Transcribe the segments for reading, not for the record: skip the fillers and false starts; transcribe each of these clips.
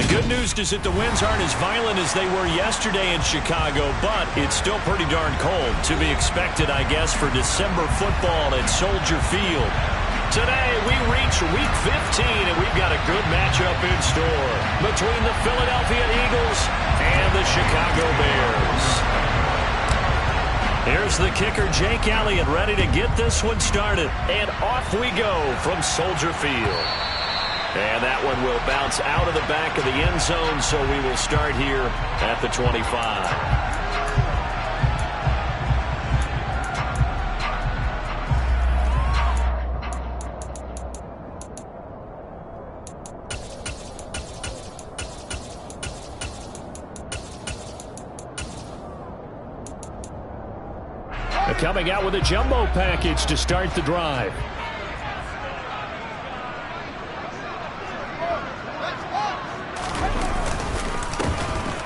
The good news is that the winds aren't as violent as they were yesterday in Chicago, but it's still pretty darn cold. To be expected, I guess, for December football at Soldier Field. Today, we reach Week 15, and we've got a good matchup in store between the Philadelphia Eagles and the Chicago Bears. Here's the kicker, Jake Elliott, ready to get this one started. And off we go from Soldier Field. And that one will bounce out of the back of the end zone, so we will start here at the 25. Coming out with a jumbo package to start the drive.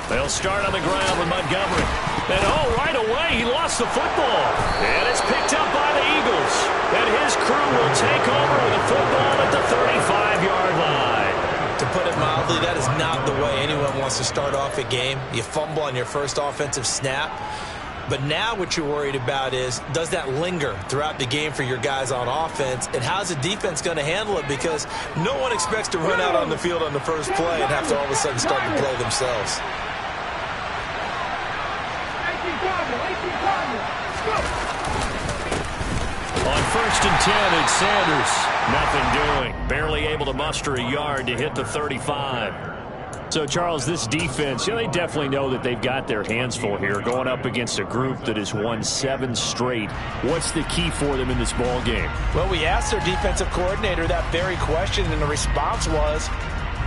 They'll start on the ground with Montgomery. And right away, he lost the football. And it's picked up by the Eagles. And his crew will take over with the football at the 35-yard line. To put it mildly, that is not the way anyone wants to start off a game. You fumble on your first offensive snap. But now what you're worried about is, does that linger throughout the game for your guys on offense? And how's the defense going to handle it? Because no one expects to run out on the field on the first play and have to all of a sudden start to play themselves. On 1st and 10, it's Sanders. Nothing doing. Barely able to muster a yard to hit the 35. So, Charles, this defense, they definitely know that they've got their hands full here going up against a group that has won 7 straight. What's the key for them in this ball game? Well, we asked their defensive coordinator that very question, and the response was,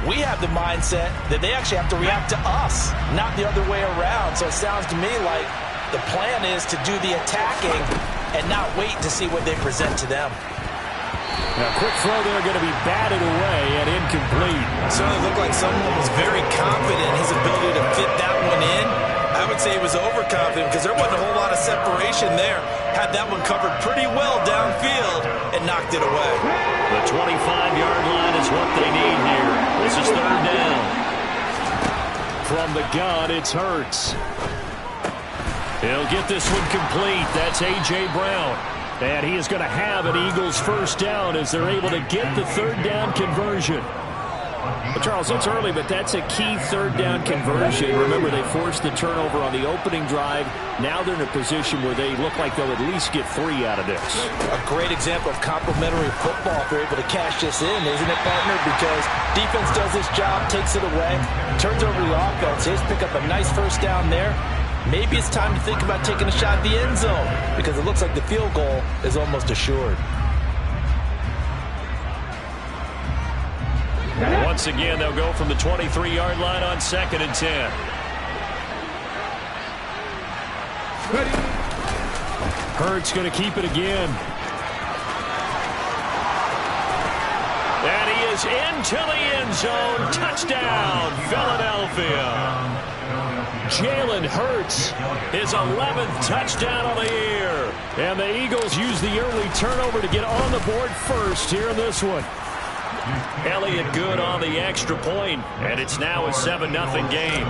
we have the mindset that they actually have to react to us, not the other way around. So it sounds to me like the plan is to do the attacking and not wait to see what they present to them. Now, quick throw there, going to be batted away and incomplete. It certainly looked like someone was very confident in his ability to fit that one in. I would say he was overconfident because there wasn't a whole lot of separation there. Had that one covered pretty well downfield and knocked it away. The 25-yard line is what they need here. This is 3rd down. From the gun, it's Hurts. He'll get this one complete. That's A.J. Brown. And he is going to have an Eagles first down as they're able to get the 3rd down conversion. But Charles, it's early, but that's a key 3rd down conversion. Remember, they forced the turnover on the opening drive. Now they're in a position where they look like they'll at least get 3 out of this. A great example of complementary football if they're able to cash this in, isn't it, partner? Because defense does this job, takes it away, turns over the offense. Just pick up a nice first down there. Maybe it's time to think about taking a shot at the end zone because it looks like the field goal is almost assured. Once again, they'll go from the 23-yard line on 2nd and 10. Hurts going to keep it again. And he is into the end zone. Touchdown, Philadelphia. Jalen Hurts, his 11th touchdown of the year. And the Eagles use the early turnover to get on the board first here in this one. Elliott good on the extra point, and it's now a 7-0 game.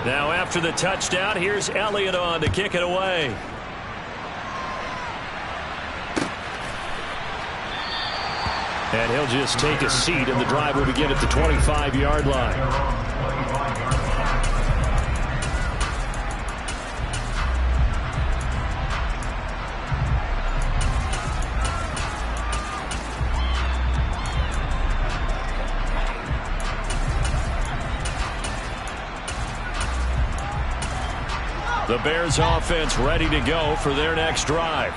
Now after the touchdown, here's Elliott on to kick it away. And he'll just take a seat, and the drive will begin at the 25-yard line. The Bears offense ready to go for their next drive.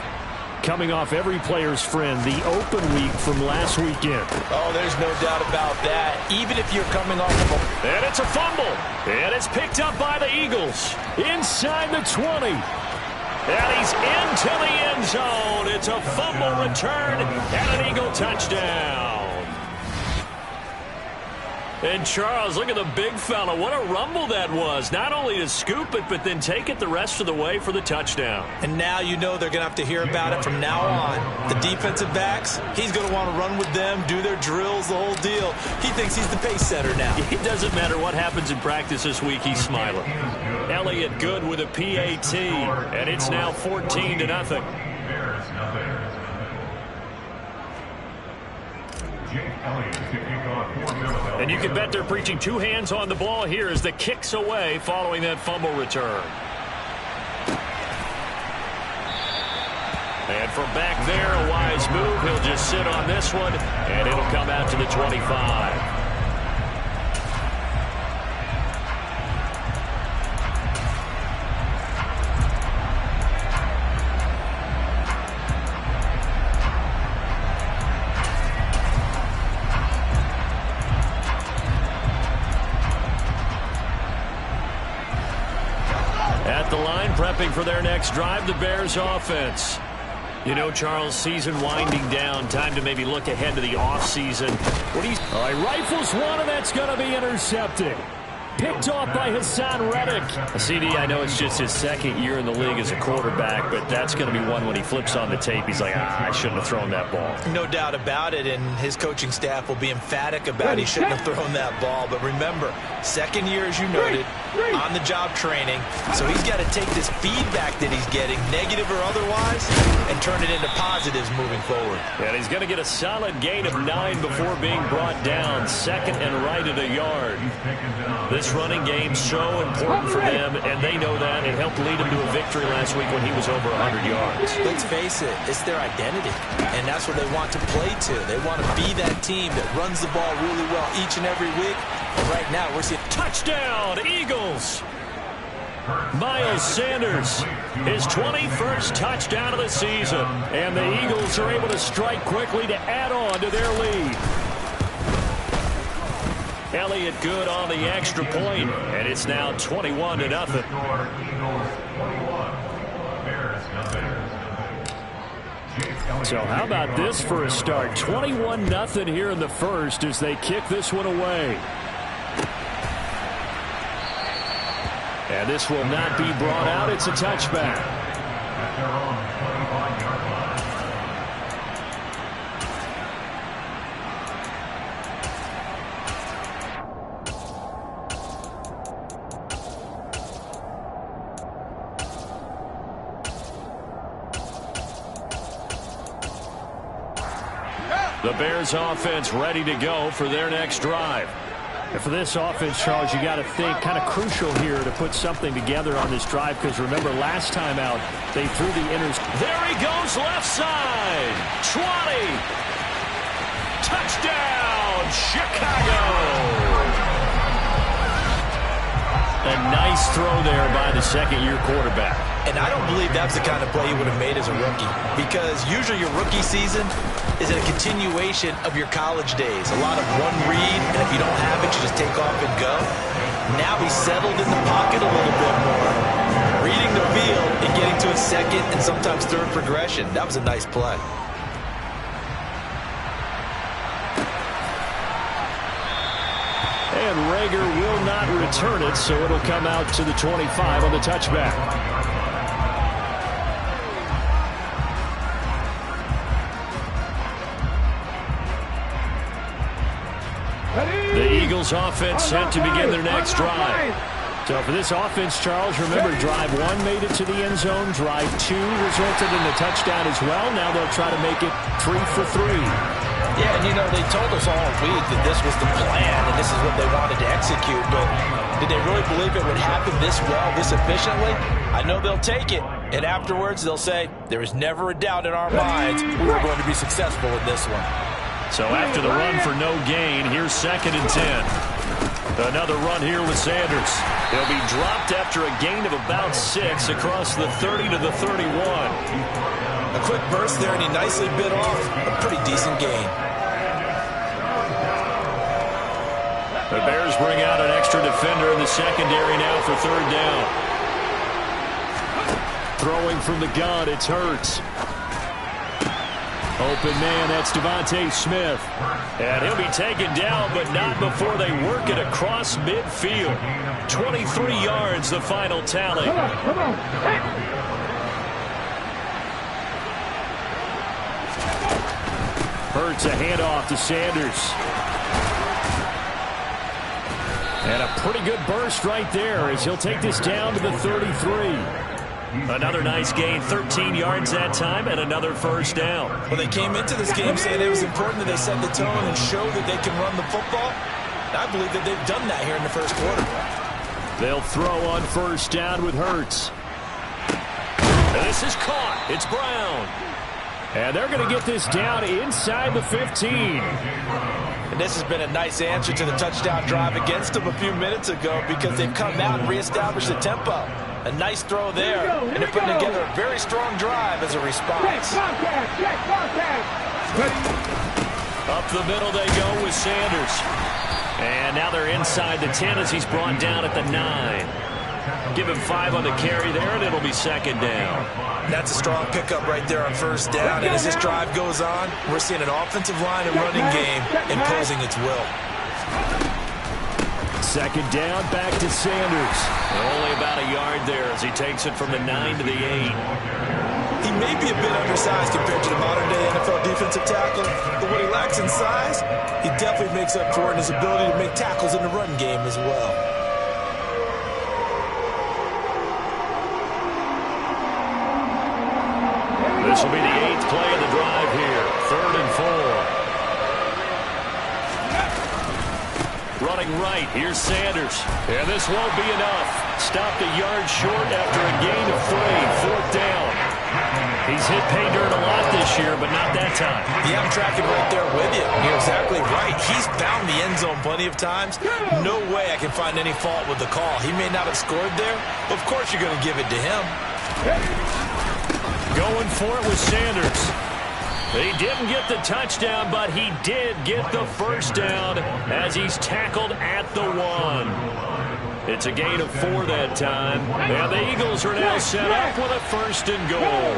Coming off every player's friend, the open week from last weekend. Oh, there's no doubt about that. Even if you're coming off of a... And it's a fumble. And it's picked up by the Eagles. Inside the 20. And he's into the end zone. It's a fumble return and an Eagle touchdown. And Charles, look at the big fella. What a rumble that was. Not only to scoop it, but then take it the rest of the way for the touchdown. And now you know they're going to have to hear about it from now on. The defensive backs, he's going to want to run with them, do their drills, the whole deal. He thinks he's the pace setter now. It doesn't matter what happens in practice this week, he's smiling. Elliott good with a PAT, and it's now 14-0. And you can bet they're preaching two hands on the ball here as the kick's away following that fumble return. And from back there, a wise move. He'll just sit on this one, and it'll come out to the 25. At the line, prepping for their next drive, the Bears offense. You know, Charles, season winding down. Time to maybe look ahead to the offseason. All right, rifles one, and that's going to be intercepted. Picked off by Hassan Reddick. CD, I know it's just his second year in the league as a quarterback, but that's going to be one when he flips on the tape. He's like, I shouldn't have thrown that ball. No doubt about it, and his coaching staff will be emphatic about he shouldn't have thrown that ball. But remember, second year, as you noted, on-the-job training. So he's got to take this feedback that he's getting, negative or otherwise, and turn it into positives moving forward. And he's going to get a solid gain of 9 before being brought down. Second and right at a yard. This running game so important for them, and they know that. It helped lead him to a victory last week when he was over 100 yards. Let's face it, it's their identity, and that's what they want to play to. They want to be that team that runs the ball really well each and every week. And right now, we're seeing touchdown, Eagles. Miles Sanders, his 21st touchdown of the season, and the Eagles are able to strike quickly to add on to their lead. Elliott good on the extra point, and it's now 21-0. So how about this for a start? 21-0 here in the first as they kick this one away. And this will not be brought out. It's a touchback. The Bears offense ready to go for their next drive. And for this offense, Charles, you got to think kind of crucial here to put something together on this drive, because remember last time out they threw the There he goes left side. 20. Touchdown, Chicago. A nice throw there by the second-year quarterback. And I don't believe that's the kind of play he would have made as a rookie, because usually your rookie season is a continuation of your college days. A lot of one read, and if you don't have it, you just take off and go. Now he's settled in the pocket a little bit more, reading the field and getting to his second and sometimes third progression. That was a nice play. And Rager will not return it, so it'll come out to the 25 on the touchback. The Eagles offense set to begin their next drive. So for this offense, Charles, remember drive 1 made it to the end zone. Drive 2 resulted in a touchdown as well. Now they'll try to make it 3 for 3. Yeah, and you know, they told us all week that this was the plan and this is what they wanted to execute, but did they really believe it would happen this well, this efficiently? I know they'll take it, and afterwards they'll say, there is never a doubt in our minds we were going to be successful in this one. So after the run for no gain, here's 2nd and 10. Another run here with Sanders. He'll be dropped after a gain of about 6 across the 30 to the 31. A quick burst there, and he nicely bit off a pretty decent gain. The Bears bring out an extra defender in the secondary now for 3rd down. Throwing from the gun, it's Hurts. Open man, that's Devontae Smith. And he'll be taken down, but not before they work it across midfield. 23 yards, the final tally. Come on. Hurts a handoff to Sanders. And a pretty good burst right there as he'll take this down to the 33. Another nice gain, 13 yards that time, and another first down. Well, they came into this game saying it was important that they set the tone and show that they can run the football. I believe that they've done that here in the first quarter. They'll throw on first down with Hurts. And this is caught. It's Brown. And they're going to get this down inside the 15. And this has been a nice answer to the touchdown drive against them a few minutes ago because they've come out and reestablished the tempo. A nice throw there, and they're putting together a very strong drive as a response. Up the middle they go with Sanders. And now they're inside the 10 as he's brought down at the 9. Give him 5 on the carry there, and it'll be second down. That's a strong pickup right there on first down. And as this drive goes on, we're seeing an offensive line and running game imposing its will. Second down, back to Sanders. Only about a yard there as he takes it from the 9 to the 8. He may be a bit undersized compared to the modern-day NFL defensive tackle, but what he lacks in size, he definitely makes up for it in his ability to make tackles in the run game as well. This will be the 8th play of the drive here. 3rd and 4. Running right, here's Sanders. And this won't be enough. Stopped a yard short after a gain of 3. 4th down. He's hit pay dirt a lot this year, but not that time. Yeah, I'm tracking right there with you. You're exactly right. He's found the end zone plenty of times. No way I can find any fault with the call. He may not have scored there, but of course you're going to give it to him. Going for it with Sanders. He didn't get the touchdown, but he did get the first down as he's tackled at the 1. It's a gain of 4 that time. And the Eagles are now set up with a 1st and goal.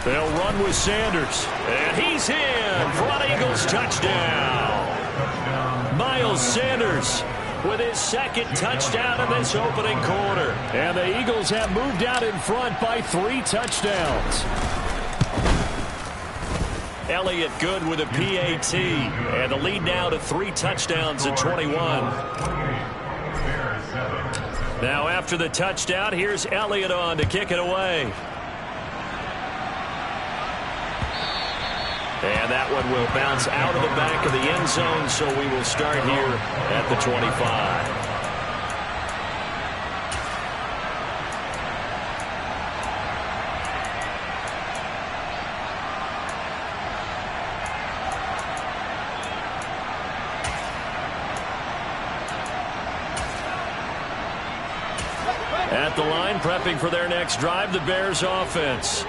They'll run with Sanders. And he's in for an Eagles touchdown. Miles Sanders with his 2nd touchdown in this opening quarter. And the Eagles have moved out in front by 3 touchdowns. Elliott good with a PAT. And the lead now to 3 touchdowns at 21. Now after the touchdown, here's Elliott on to kick it away. And that one will bounce out of the back of the end zone, so we will start here at the 25. At the line, prepping for their next drive, the Bears offense.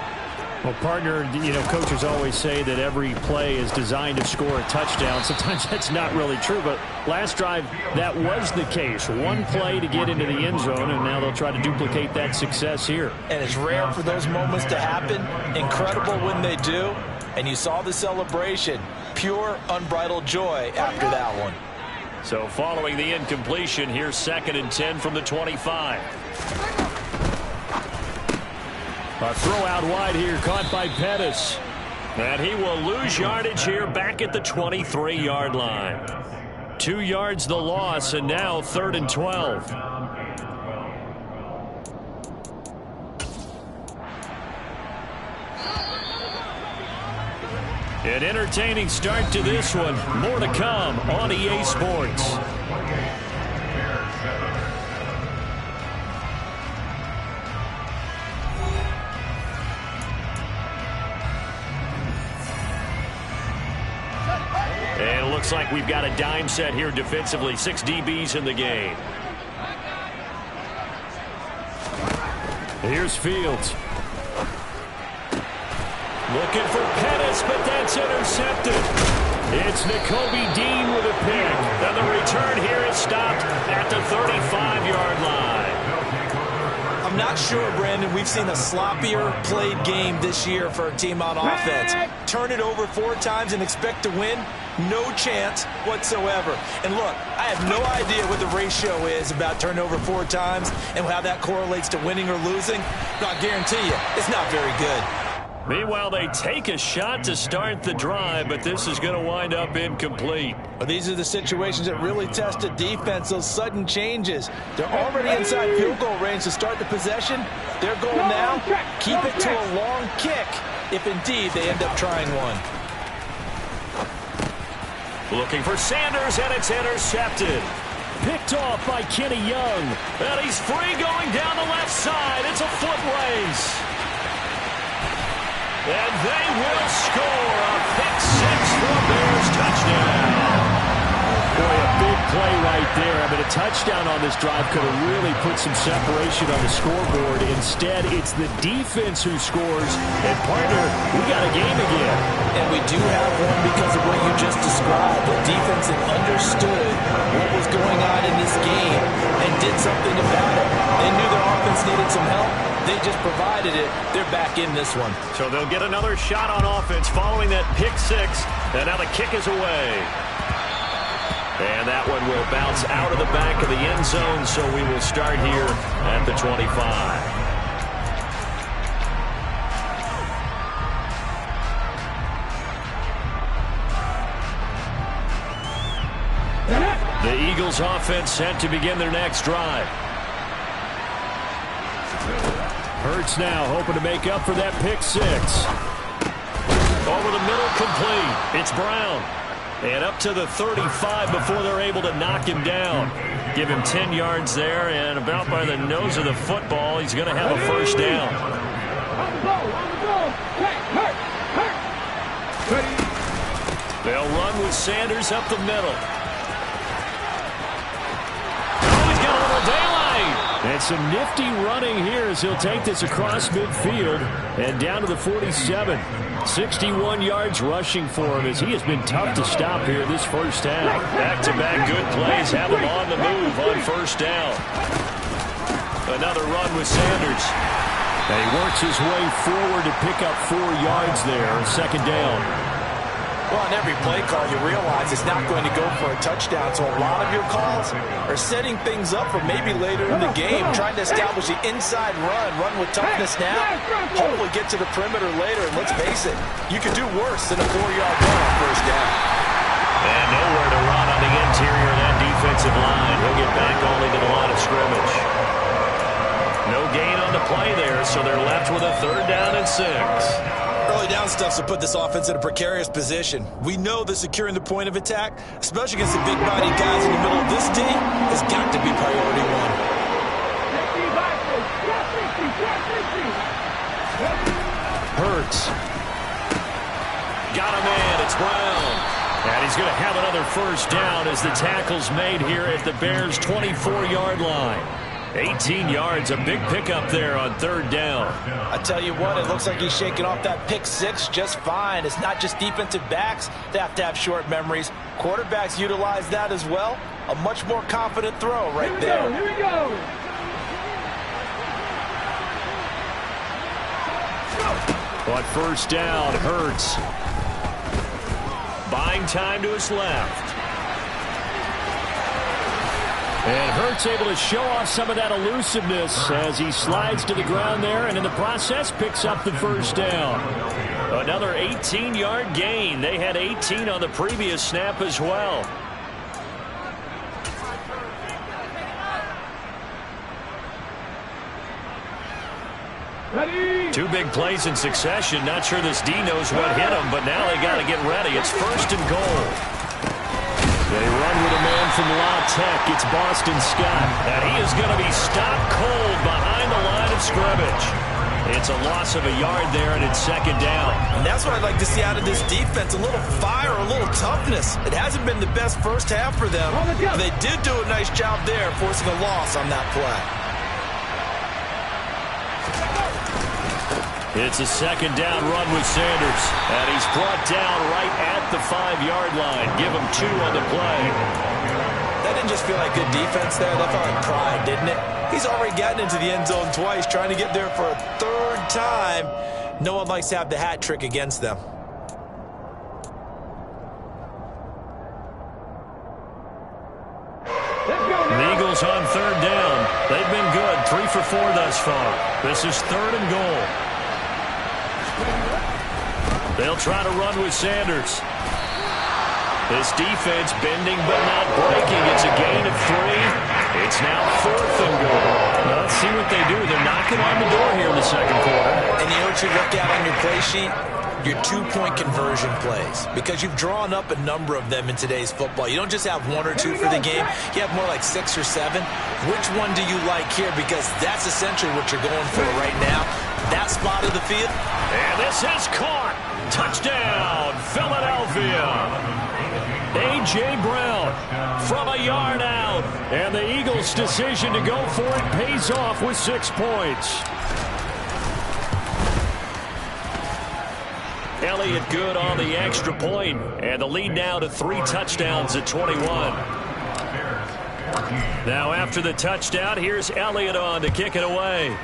Well, partner, coaches always say that every play is designed to score a touchdown. Sometimes that's not really true, but last drive, that was the case. One play to get into the end zone, and now they'll try to duplicate that success here. And it's rare for those moments to happen. Incredible when they do. And you saw the celebration. Pure, unbridled joy after that one. So following the incompletion, here's 2nd and 10 from the 25. A throw out wide here, caught by Pettis. And he will lose yardage here back at the 23-yard line. 2 yards the loss, and now 3rd and 12. An entertaining start to this one. More to come on EA Sports. And it looks like we've got a dime set here defensively. 6 DBs in the game. Here's Fields. Looking for Pettis, but that's intercepted. It's Nakobe Dean with a pick. And the return here is stopped at the 35-yard line. I'm I'm not sure, Brandon, we've seen a sloppier played game this year for a team on offense. Turn it over 4 times and expect to win? No chance whatsoever. And look, I have no idea what the ratio is about turning over 4 times and how that correlates to winning or losing. But I guarantee you, it's not very good. Meanwhile, they take a shot to start the drive, but this is going to wind up incomplete. Well, these are the situations that really test a defense, those sudden changes. They're already inside field goal range to start the possession. Their goal now, keep it to a long kick, if indeed they end up trying one. Looking for Sanders, and it's intercepted. Picked off by Kenny Young. And he's free going down the left side. It's a foot race. And they will score a pick-6 for a Bears touchdown. Boy, a big play right there. I mean, a touchdown on this drive could have really put some separation on the scoreboard. Instead, it's the defense who scores. And, partner, we got a game again. And we do have one because of what you just described. The defense that understood what was going on in this game and did something about it. They knew their offense needed some help. They just provided it. They're back in this one. So they'll get another shot on offense following that pick-6. And now the kick is away. And that one will bounce out of the back of the end zone, so we will start here at the 25. The Eagles offense set to begin their next drive. Hurts now hoping to make up for that pick-6. Over the middle, complete. It's Brown. And up to the 35 before they're able to knock him down. Give him 10 yards there, and about by the nose of the football, he's going to have a first down. They'll run with Sanders up the middle. Oh, he's got a little daylight. And some nifty running here as he'll take this across midfield and down to the 47. 61 yards rushing for him as he has been tough to stop here this first half. Back-to-back good plays have him on the move on first down. Another run with Sanders. And he works his way forward to pick up 4 yards there on second down. Well, on every play call, you realize it's not going to go for a touchdown, so a lot of your calls are setting things up for maybe later in the game, trying to establish the inside run with toughness now, hopefully get to the perimeter later, and let's face it, you could do worse than a 4-yard run on first down. And nowhere to run on the interior of that defensive line. He'll get back only to the line of scrimmage. No gain on the play there, so they're left with a 3rd down and 6. Early down stuff to put this offense in a precarious position. We know that securing the point of attack, especially against the big-bodied guys in the middle of this team, has got to be priority 1. Hurts. Got a man. It's Brown. And he's going to have another first down as the tackle's made here at the Bears' 24-yard line. 18 yards, a big pickup there on 3rd down. I tell you what, it looks like he's shaking off that pick-6 just fine. It's not just defensive backs that have to have short memories. Quarterbacks utilize that as well. A much more confident throw right there. Here we go. On first down, Hurts. Buying time to his left. And Hurts able to show off some of that elusiveness as he slides to the ground there, and in the process picks up the first down. Another 18-yard gain. They had 18 on the previous snap as well. Ready. 2 big plays in succession. Not sure this D knows what hit him, but now they got to get ready. It's 1st and goal. They run with a man from La Tech. It's Boston Scott. And he is going to be stopped cold behind the line of scrimmage. It's a loss of a yard there, and it's 2nd down. And that's what I'd like to see out of this defense, a little fire, a little toughness. It hasn't been the best first half for them. They did do a nice job there, forcing a loss on that play. It's a 2nd down run with Sanders. And he's brought down right at the 5-yard line. Give him 2 on the play. That didn't just feel like good defense there. That felt like pride, didn't it? He's already gotten into the end zone twice, trying to get there for a third time. No one likes to have the hat trick against them. The Eagles on third down. They've been good, 3 for 4 thus far. This is 3rd and goal. They'll try to run with Sanders. This defense bending but not breaking. It's a gain of 3. It's now 4th and goal. Well, let's see what they do. They're knocking on the door here in the second quarter. And you know what you look at on your play sheet? Your 2-point conversion plays, because you've drawn up a number of them in today's football. You don't just have 1 or 2 for the game. You have more like 6 or 7. Which one do you like here? Because that's essentially what you're going for right now. That spot of the field. And this is caught. Touchdown, Philadelphia. A.J. Brown from a yard out. And the Eagles' decision to go for it pays off with 6 points. Elliott good on the extra point, and the lead now to 3 touchdowns at 21. Now after the touchdown, here's Elliott on to kick it away.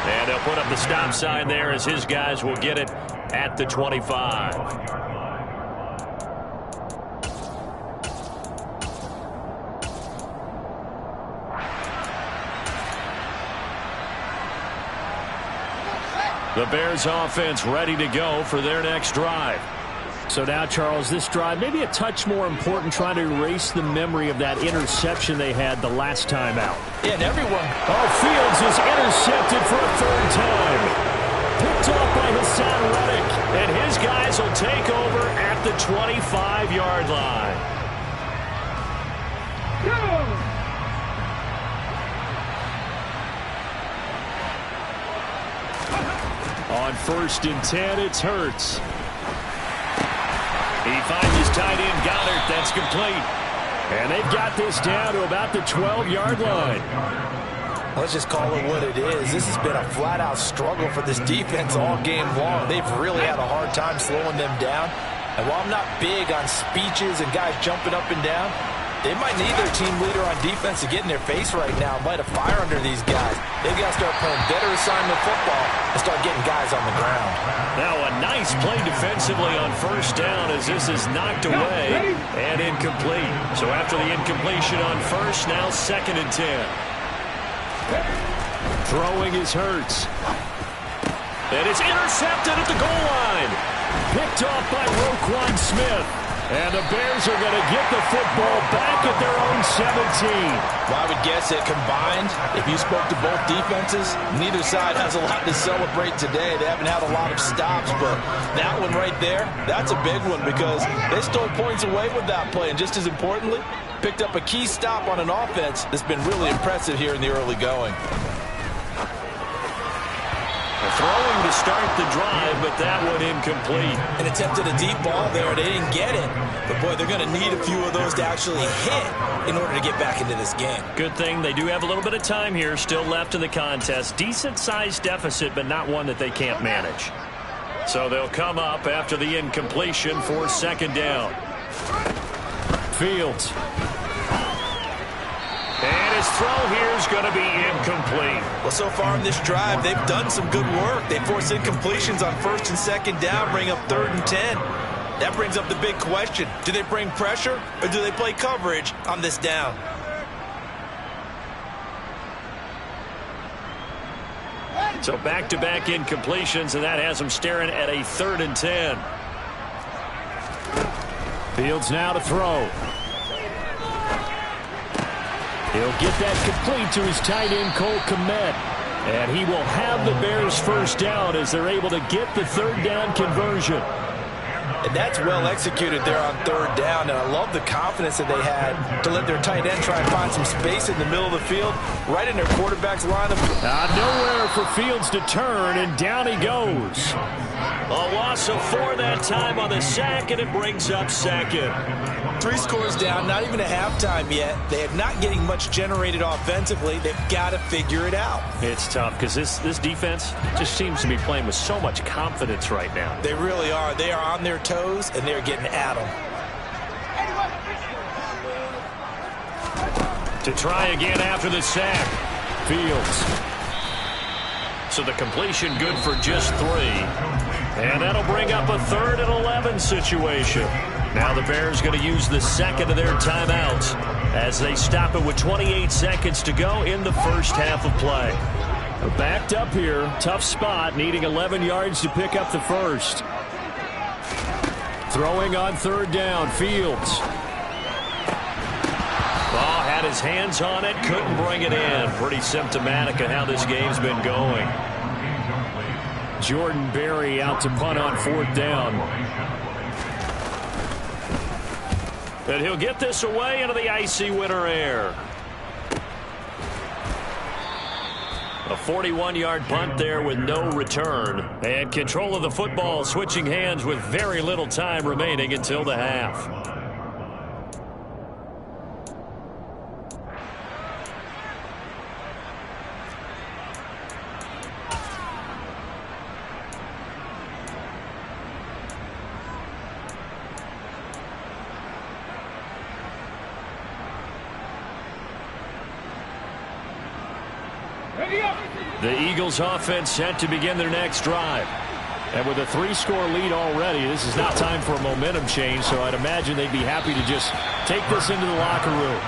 And they'll put up the stop sign there as his guys will get it at the 25. The Bears offense ready to go for their next drive. So now, Charles, this drive maybe a touch more important, trying to erase the memory of that interception they had the last time out. Yeah, and everyone. Oh, Fields is intercepted for a 3rd time. Picked off by Hassan Reddick. And his guys will take over at the 25-yard line. On 1st and 10, it's Hurts. He finds his tight end, Goddard. That's complete. And they've got this down to about the 12-yard line. Let's just call it what it is. This has been a flat-out struggle for this defense all game long. They've really had a hard time slowing them down. And while I'm not big on speeches and guys jumping up and down, they might need their team leader on defense to get in their face right now and light a fire under these guys. They've got to start playing better assignment football and start getting guys on the ground. Now a nice play defensively on 1st down as this is knocked away and incomplete. So after the incompletion on 1st, now 2nd and 10. Throwing is Hurts. And it's intercepted at the goal line. Picked off by Roquan Smith. And the Bears are going to get the football back at their own 17. Well, I would guess that combined, if you spoke to both defenses, neither side has a lot to celebrate today. They haven't had a lot of stops, but that one right there, that's a big one because they stole points away with that play. And just as importantly, picked up a key stop on an offense that's been really impressive here in the early going. Throwing to start the drive, but that one incomplete. And attempted a deep ball there. They didn't get it. But, boy, they're going to need a few of those to actually hit in order to get back into this game. Good thing they do have a little bit of time here still left in the contest. Decent-sized deficit, but not one that they can't manage. So they'll come up after the incompletion for 2nd down. Fields. And his throw here is going to be incomplete. Well, so far in this drive, they've done some good work. They force incompletions on 1st and 2nd down, bring up 3rd and 10. That brings up the big question. Do they bring pressure or do they play coverage on this down? So back-to-back incompletions, and that has them staring at a 3rd and 10. Fields now to throw. He'll get that complete to his tight end, Cole Kmet. And he will have the Bears 1st down as they're able to get the 3rd down conversion. And that's well executed there on 3rd down. And I love the confidence that they had to let their tight end try and find some space in the middle of the field, right in their quarterback's lineup. Nowhere for Fields to turn, and down he goes. A loss of 4 that time on the sack, and it brings up 2nd. 3 scores down, not even a halftime yet. They are not getting much generated offensively. They've got to figure it out. It's tough because this defense just seems to be playing with so much confidence right now. They really are. They are on their toes, and they're getting at them. To try again after the sack. Fields. So the completion good for just 3. And that'll bring up a 3rd and 11 situation. Now the Bears going to use the second of their timeouts as they stop it with 28 seconds to go in the first half of play. Backed up here. Tough spot. Needing 11 yards to pick up the first. Throwing on 3rd down. Fields. Ball had his hands on it. Couldn't bring it in. Pretty symptomatic of how this game's been going. Jordan Berry out to punt on 4th down. And he'll get this away into the icy winter air. A 41-yard punt there with no return. And control of the football switching hands with very little time remaining until the half. The Eagles offense set to begin their next drive. And with a 3-score lead already, this is not time for a momentum change, so I'd imagine they'd be happy to just take this into the locker room.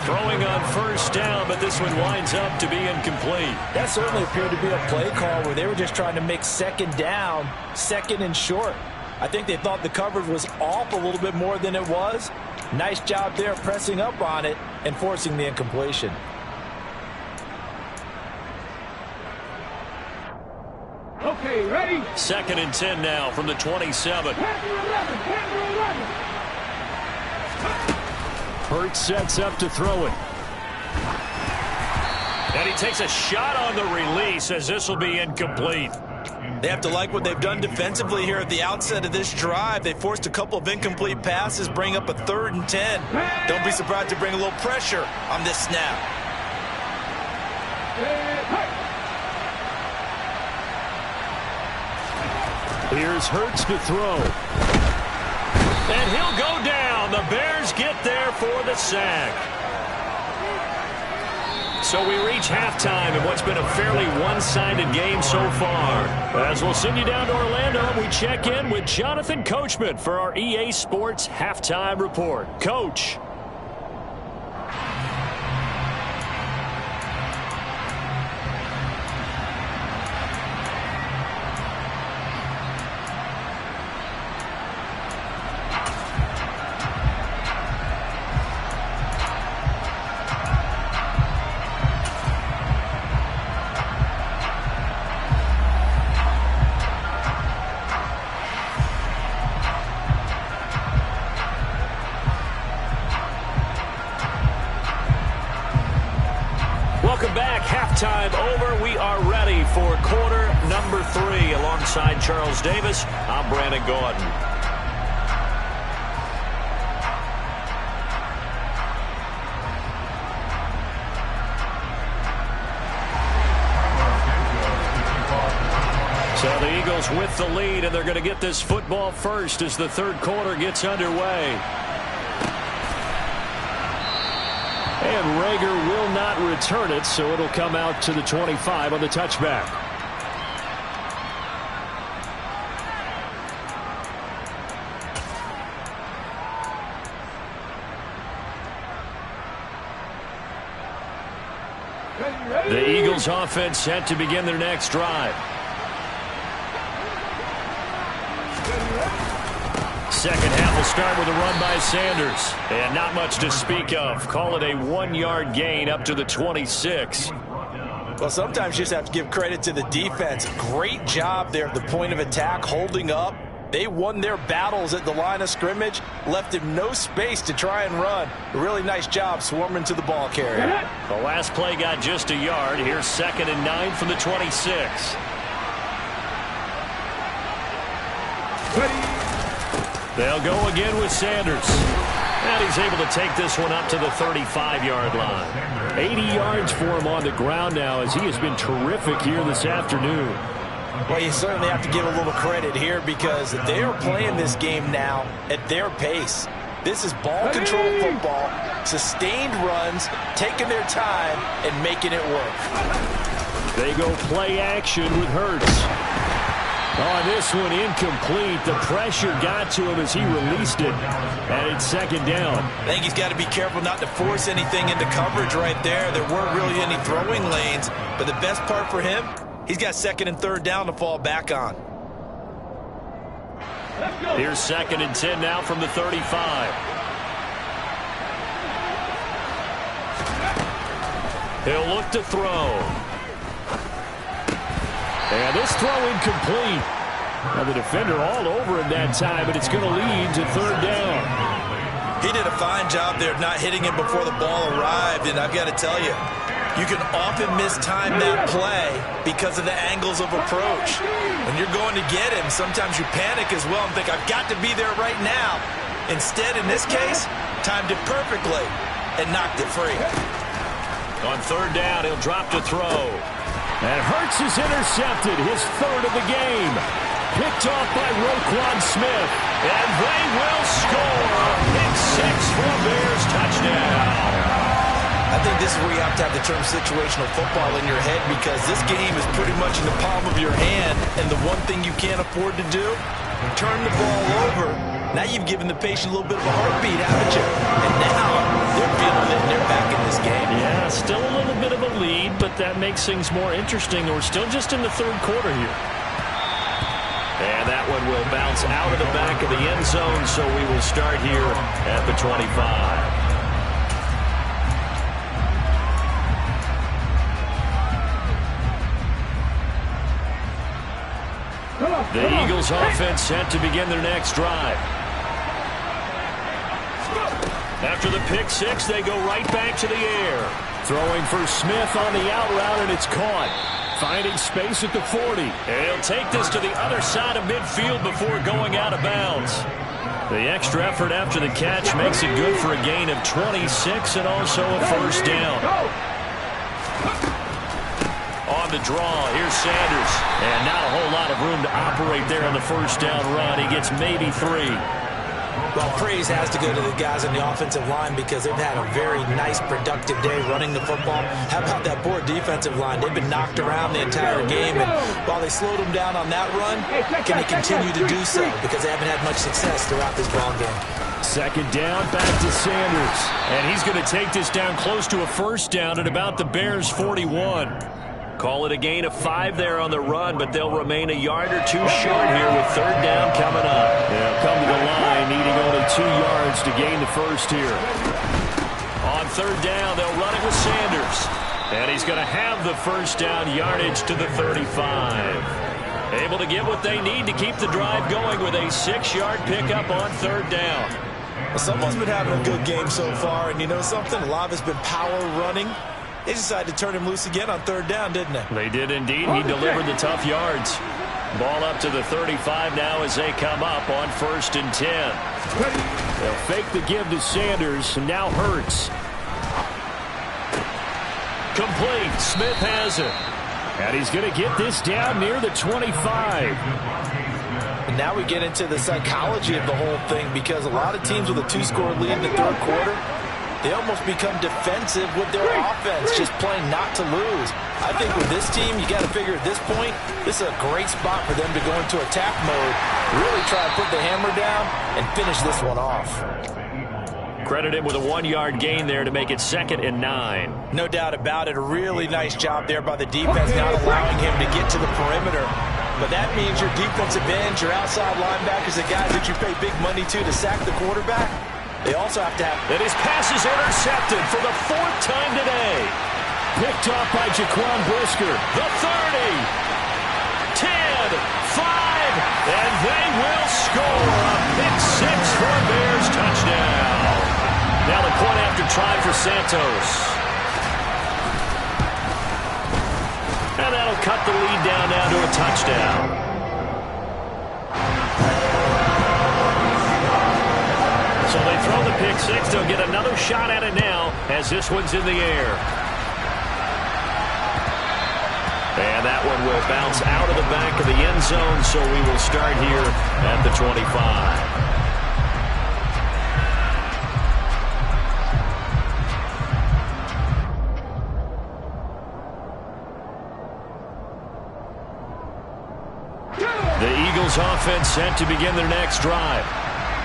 Throwing on 1st down, but this one winds up to be incomplete. That certainly appeared to be a play call where they were just trying to make 2nd down, 2nd and short. I think they thought the coverage was off a little bit more than it was. Nice job there pressing up on it and forcing the incompletion. Okay, ready? 2nd and 10 now from the 27. Hurts sets up to throw it. And he takes a shot on the release as this will be incomplete. They have to like what they've done defensively here at the outset of this drive. They forced a couple of incomplete passes, bring up a 3rd and 10. Don't be surprised to bring a little pressure on this snap. Here's Hurts to throw. And he'll go down. The Bears get there for the sack. So we reach halftime in what's been a fairly one-sided game so far. As we'll send you down to Orlando, we check in with Jonathan Coachman for our EA Sports Halftime Report. Coach. Welcome back. Halftime over. We are ready for quarter number 3. Alongside Charles Davis, I'm Brandon Gordon. So the Eagles with the lead, and they're going to get this football first as the 3rd quarter gets underway. And Rager will not return it, so it'll come out to the 25 on the touchback. The Eagles offense set to begin their next drive. Second half will start with a run by Sanders. And not much to speak of. Call it a 1-yard gain up to the 26. Well, sometimes you just have to give credit to the defense. Great job there at the point of attack, holding up. They won their battles at the line of scrimmage, left him no space to try and run. A really nice job swarming to the ball carrier. The last play got just a yard. Here's 2nd and 9 from the 26. They'll go again with Sanders. And he's able to take this one up to the 35-yard line. 80 yards for him on the ground now as he has been terrific here this afternoon. Well, you certainly have to give a little credit here because they are playing this game now at their pace. This is ball control football, sustained runs, taking their time, and making it work. They go play action with Hurts. On this one, incomplete. The pressure got to him as he released it. And it's second down. I think he's got to be careful not to force anything into coverage right there. There weren't really any throwing lanes. But the best part for him, he's got second and third down to fall back on. Here's second and 10 now from the 35. He'll look to throw. And this throw incomplete. Now the defender all over him that time, but it's going to lead to third down. He did a fine job there of not hitting him before the ball arrived, and I've got to tell you, you can often mistime that play because of the angles of approach. When you're going to get him, sometimes you panic as well and think, I've got to be there right now. Instead, in this case, timed it perfectly and knocked it free. On third down, he'll drop to throw. And Hurts is intercepted, his third of the game. Picked off by Roquan Smith. And they will score. Pick six for a Bears touchdown. I think this is where you have to have the term situational football in your head because this game is pretty much in the palm of your hand, and the one thing you can't afford to do, turn the ball over. Now you've given the patient a little bit of a heartbeat, haven't you? And now they're feeling it and they're back in this game. Yeah, still a little bit of a lead, but that makes things more interesting. We're still just in the third quarter here. And that one will bounce out of the back of the end zone, so we will start here at the 25. The Eagles offense set to begin their next drive. After the pick six, they go right back to the air. Throwing for Smith on the out route, and it's caught. Finding space at the 40. And he'll take this to the other side of midfield before going out of bounds. The extra effort after the catch makes it good for a gain of 26 and also a first down. On the draw, here's Sanders. And not a whole lot of room to operate there on the first down run. He gets maybe 3. Well, praise has to go to the guys on the offensive line because they've had a very nice, productive day running the football. How about that poor defensive line? They've been knocked around the entire game, and while they slowed them down on that run, can they continue to do so? Because they haven't had much success throughout this ball game. Second down, back to Sanders. And he's going to take this down close to a first down at about the Bears' 41. Call it a gain of 5 there on the run, but they'll remain a yard or 2 short here with third down coming up. They'll come to the line, needing only 2 yards to gain the first here. On third down, they'll run it with Sanders. And he's going to have the first down yardage to the 35. Able to get what they need to keep the drive going with a 6-yard pickup on third down. Well, someone's been having a good game so far, and you know something? A lot of it's been power running. They decided to turn him loose again on third down, didn't they? They did indeed. He delivered the tough yards. Ball up to the 35 now as they come up on first and 10. They'll fake the give to Sanders, and now Hurts. Complete. Smith has it. And he's going to get this down near the 25. And now we get into the psychology of the whole thing because a lot of teams with a 2-score lead in the third quarter, they almost become defensive with their offense, just playing not to lose. I think with this team, you got to figure at this point, this is a great spot for them to go into attack mode, really try to put the hammer down and finish this one off. Credit him with a 1-yard gain there to make it second and 9. No doubt about it. A really nice job there by the defense, not allowing him to get to the perimeter. But that means your defensive ends, your outside linebackers, the guys that you pay big money to sack the quarterback, they also have to have... And his pass is intercepted for the 4th time today. Picked off by Jaquan Brisker. The 30, 10, 5, and they will score a pick 6 for a Bears touchdown. Now the point after try for Santos. And that'll cut the lead down now to a touchdown. So they throw the pick six. They'll get another shot at it now as this one's in the air. And that one will bounce out of the back of the end zone, so we will start here at the 25. The Eagles offense set to begin their next drive.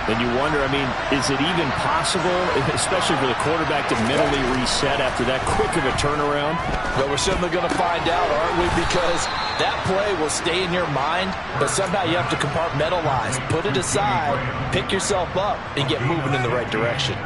And you wonder, I mean, is it even possible, especially for the quarterback, to mentally reset after that quick of a turnaround? Well, we're certainly going to find out, aren't we? Because that play will stay in your mind, but somehow you have to compartmentalize. Put it aside, pick yourself up, and get moving in the right direction.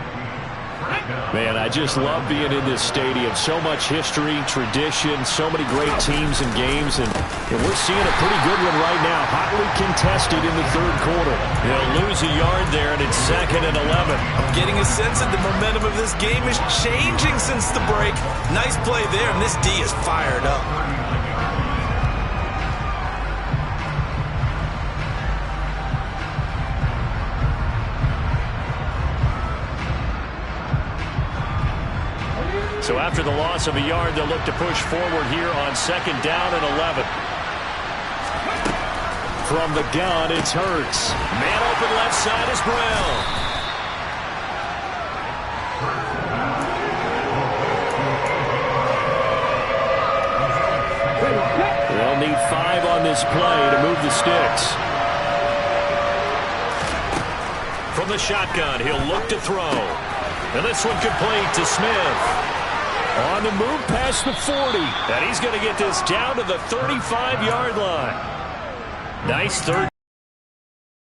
Man, I just love being in this stadium. So much history, tradition, so many great teams and games, and we're seeing a pretty good one right now. Hotly contested in the third quarter. They'll lose a yard there, and it's 2nd and 11. I'm getting a sense that the momentum of this game is changing since the break. Nice play there, and this D is fired up. So after the loss of a yard, they'll look to push forward here on 2nd down and 11. From the gun, it's Hurts. Man open left side is Brown. They'll need 5 on this play to move the sticks. From the shotgun, he'll look to throw. And this one complete to Smith. On the move past the 40. And he's going to get this down to the 35-yard line. Nice third.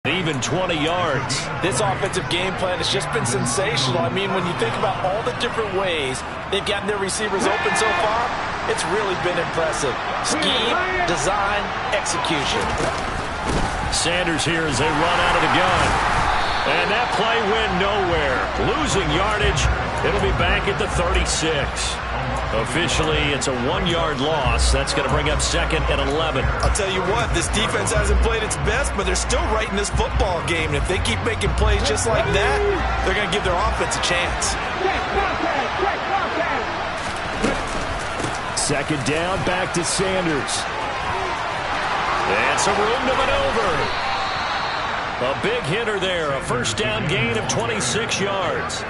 Even 20 yards. This offensive game plan has just been sensational. I mean, when you think about all the different ways they've gotten their receivers open so far, it's really been impressive. Scheme, design, execution. Sanders here as they run out of the gun. And that play went nowhere. Losing yardage. It'll be back at the 36. Officially, it's a 1-yard loss. That's going to bring up 2nd and 11. I'll tell you what, this defense hasn't played its best, but they're still right in this football game. And if they keep making plays just like that, they're going to give their offense a chance. 2nd down, back to Sanders. And some room to maneuver. A big hitter there. A 1st down gain of 26 yards.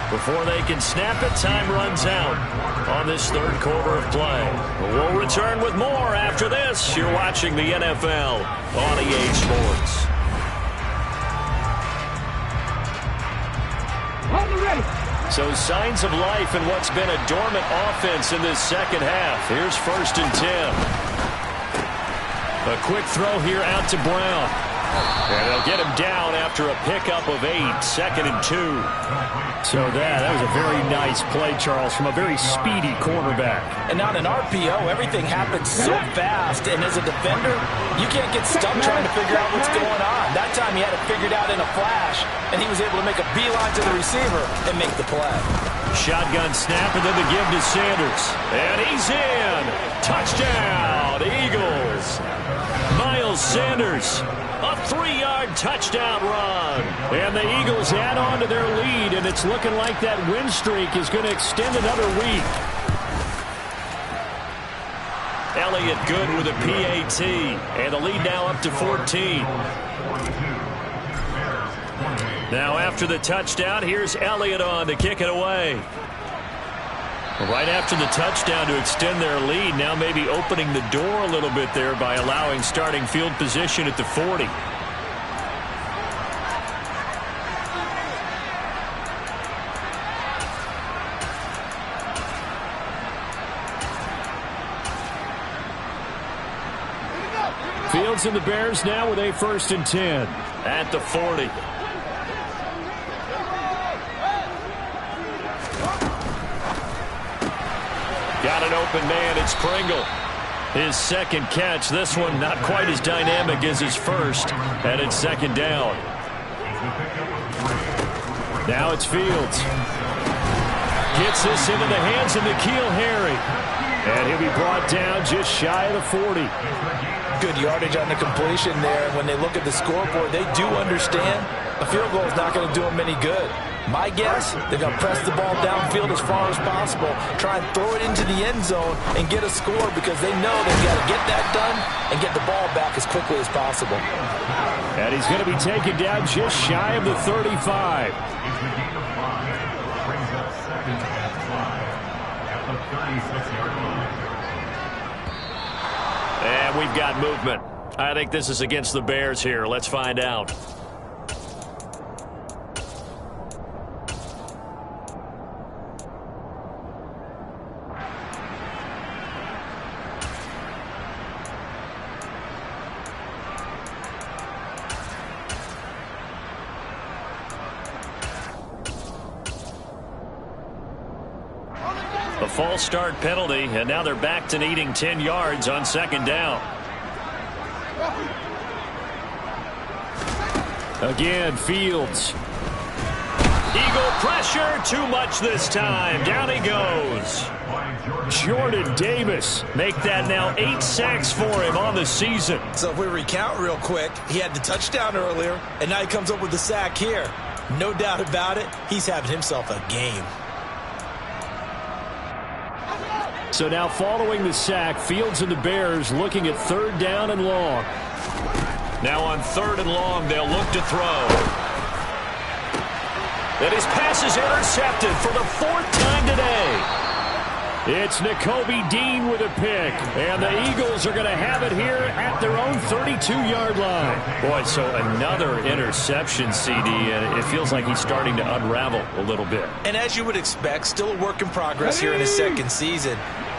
Before they can snap it, time runs out on this third quarter of play. We'll return with more after this. You're watching the NFL on EA Sports. So signs of life in what's been a dormant offense in this second half. Here's 1st and 10. A quick throw here out to Brown. And they'll get him down after a pickup of 8. 2nd and 2. So that was a very nice play, Charles, from a very speedy quarterback. And on an RPO, everything happens so fast. And as a defender, you can't get stuck trying to figure out what's going on. That time he had it figured out in a flash, and he was able to make a beeline to the receiver and make the play. Shotgun snap, and then the give to Sanders. And he's in. Touchdown, Eagles. Miles Sanders. A 3-yard touchdown run. And the Eagles add on to their lead, and it's looking like that win streak is going to extend another week. Elliott good with a PAT, and the lead now up to 14. Now after the touchdown, here's Elliott on to kick it away. Right after the touchdown to extend their lead, now maybe opening the door a little bit there by allowing starting field position at the 40. Fields and the Bears now with a 1st and 10 at the 40. Got an open man, it's Pringle. His 2nd catch, this one not quite as dynamic as his first, and it's 2nd down. Now it's Fields. Gets this into the hands of N'Keal Harry. And he'll be brought down just shy of the 40. Good yardage on the completion there. When they look at the scoreboard, they do understand a field goal is not going to do them any good. My guess, they're going to press the ball downfield as far as possible, try and throw it into the end zone and get a score because they know they've got to get that done and get the ball back as quickly as possible. And he's going to be taken down just shy of the 35. And we've got movement. I think this is against the Bears here. Let's find out. A false start penalty, and now they're back to needing 10 yards on second down. Again, Fields. Eagle pressure, too much this time. Down he goes. Jordan Davis. Make that now 8 sacks for him on the season. So if we recount real quick, he had the touchdown earlier, and now he comes up with the sack here. No doubt about it, he's having himself a game. So now following the sack, Fields and the Bears looking at third down and long. Now on third and long, they'll look to throw. And his pass is intercepted for the 4th time today. It's Nakobe Dean with a pick, and the Eagles are going to have it here at their own 32-yard line. Boy, so another interception, CD, and it feels like he's starting to unravel a little bit. And as you would expect, still a work in progress here in his second season.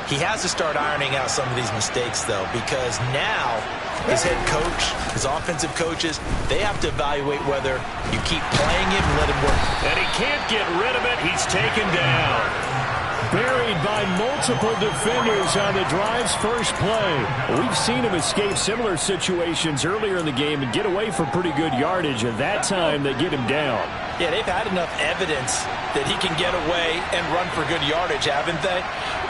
He has to start ironing out some of these mistakes, though, because now his head coach, his offensive coaches, they have to evaluate whether you keep playing him and let him work. And he can't get rid of it. He's taken down. Buried by multiple defenders on the drive's first play. We've seen him escape similar situations earlier in the game and get away for pretty good yardage. At that time, they get him down. Yeah, they've had enough evidence that he can get away and run for good yardage, haven't they?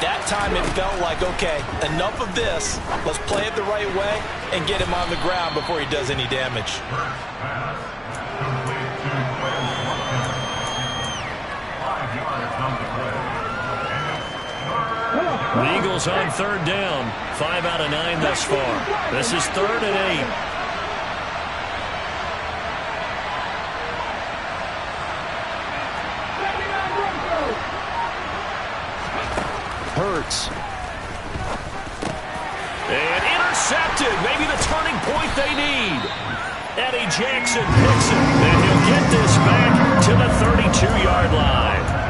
That time it felt like, okay, enough of this. Let's play it the right way and get him on the ground before he does any damage. The Eagles on third down. 5 out of 9 thus far. This is 3rd and 8. Hurts. And intercepted. Maybe the turning point they need. Eddie Jackson picks it. And he'll get this back to the 32-yard line.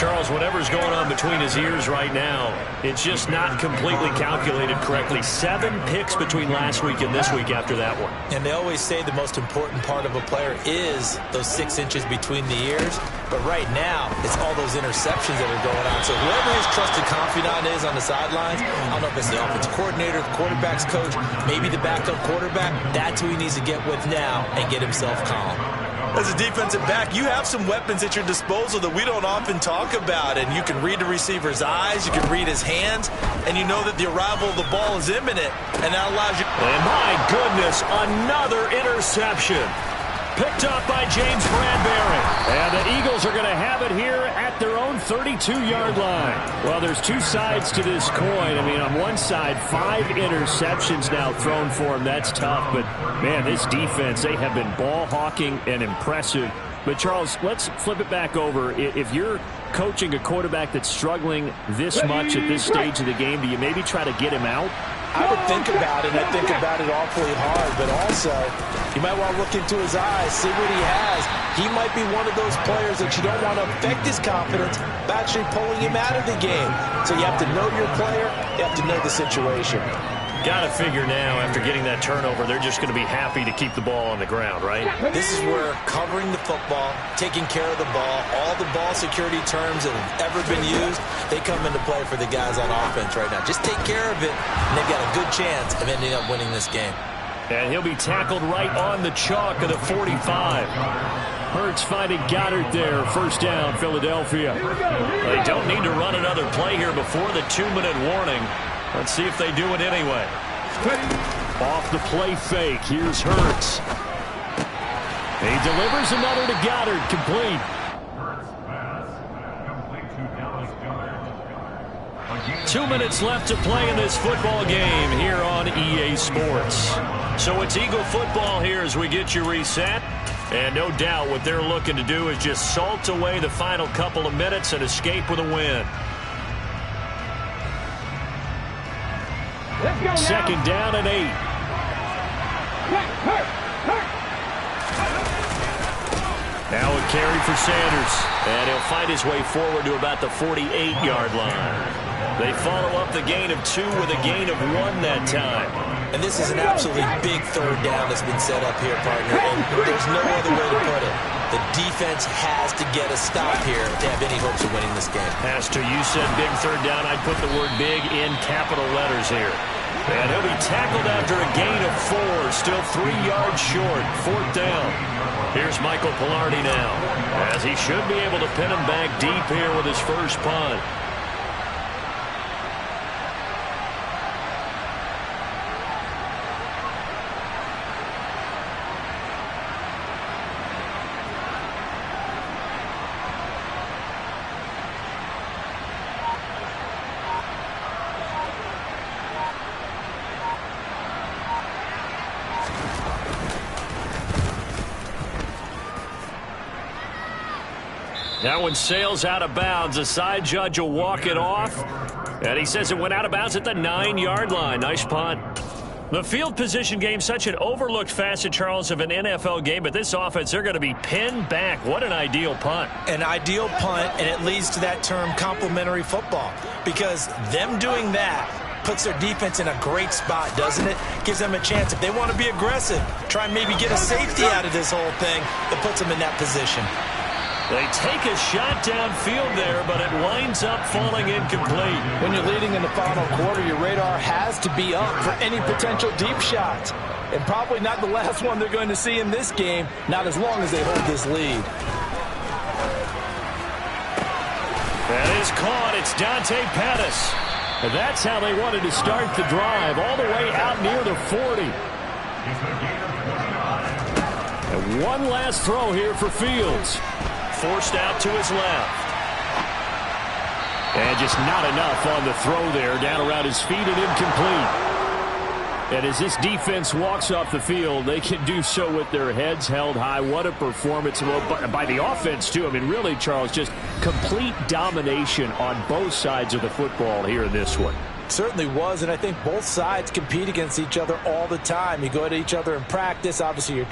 Charles, whatever's going on between his ears right now, it's just not completely calculated correctly. 7 picks between last week and this week after that one. And they always say the most important part of a player is those 6 inches between the ears. But right now, it's all those interceptions that are going on. So whoever his trusted confidant is on the sidelines, I don't know if it's the offensive coordinator, the quarterback's coach, maybe the backup quarterback, that's who he needs to get with now and get himself calm. As a defensive back, you have some weapons at your disposal that we don't often talk about. And you can read the receiver's eyes, you can read his hands, and you know that the arrival of the ball is imminent. And that allows you... And my goodness, another interception. Picked up by James Bradbury. And the Eagles are going to have it here at their own 32-yard line. Well, there's 2 sides to this coin. I mean, on one side, 5 interceptions now thrown for him. That's tough. But, man, this defense, they have been ball hawking and impressive. But, Charles, let's flip it back over. If you're coaching a quarterback that's struggling this much at this stage of the game, do you maybe try to get him out? I would think about it, and I think about it awfully hard, but also you might want to look into his eyes, see what he has. He might be one of those players that you don't want to affect his confidence by actually pulling him out of the game. So you have to know your player, you have to know the situation. Got to figure now, after getting that turnover, they're just going to be happy to keep the ball on the ground, right? This is where covering the football, taking care of the ball, all the ball security terms that have ever been used, they come into play for the guys on offense right now. Just take care of it, and they've got a good chance of ending up winning this game. And he'll be tackled right on the chalk of the 45. Hurts finding Goddard there. First down, Philadelphia. They don't need to run another play here before the 2-minute warning. Let's see if they do it anyway. Off the play fake. Here's Hurts. He delivers another to Goddard. Complete. 2 minutes left to play in this football game here on EA Sports. So it's Eagle football here as we get you reset. And no doubt what they're looking to do is just salt away the final couple of minutes and escape with a win. Second down and 8. Now a carry for Sanders. And he'll find his way forward to about the 48-yard line. They follow up the gain of 2 with a gain of 1 that time. And this is an absolutely big third down that's been set up here, partner. And there's no other way to put it. The defense has to get a stop here to have any hopes of winning this game. Pastor, you said big third down. I'd put the word big in capital letters here. And he'll be tackled after a gain of 4. Still 3 yards short. Fourth down. Here's Michael Palardy now, as he should be able to pin him back deep here with his first punt. That one sails out of bounds. The side judge will walk it off. And he says it went out of bounds at the 9-yard line. Nice punt. The field position game, such an overlooked facet, Charles, of an NFL game. But this offense, they're going to be pinned back. What an ideal punt. An ideal punt, and it leads to that term complementary football. Because them doing that puts their defense in a great spot, doesn't it? Gives them a chance. If they want to be aggressive, try and maybe get a safety out of this whole thing, that puts them in that position. They take a shot downfield there, but it winds up falling incomplete. When you're leading in the final quarter, your radar has to be up for any potential deep shots. And probably not the last one they're going to see in this game, not as long as they hold this lead. That is caught. It's Dante Pettis. And that's how they wanted to start the drive, all the way out near the 40. And one last throw here for Fields. Forced out to his left. And just not enough on the throw there. Down around his feet and incomplete. And as this defense walks off the field, they can do so with their heads held high. What a performance by the offense, too. I mean, really, Charles, just complete domination on both sides of the football here in this one. Certainly was, and I think both sides compete against each other all the time. You go at each other in practice. Obviously, you're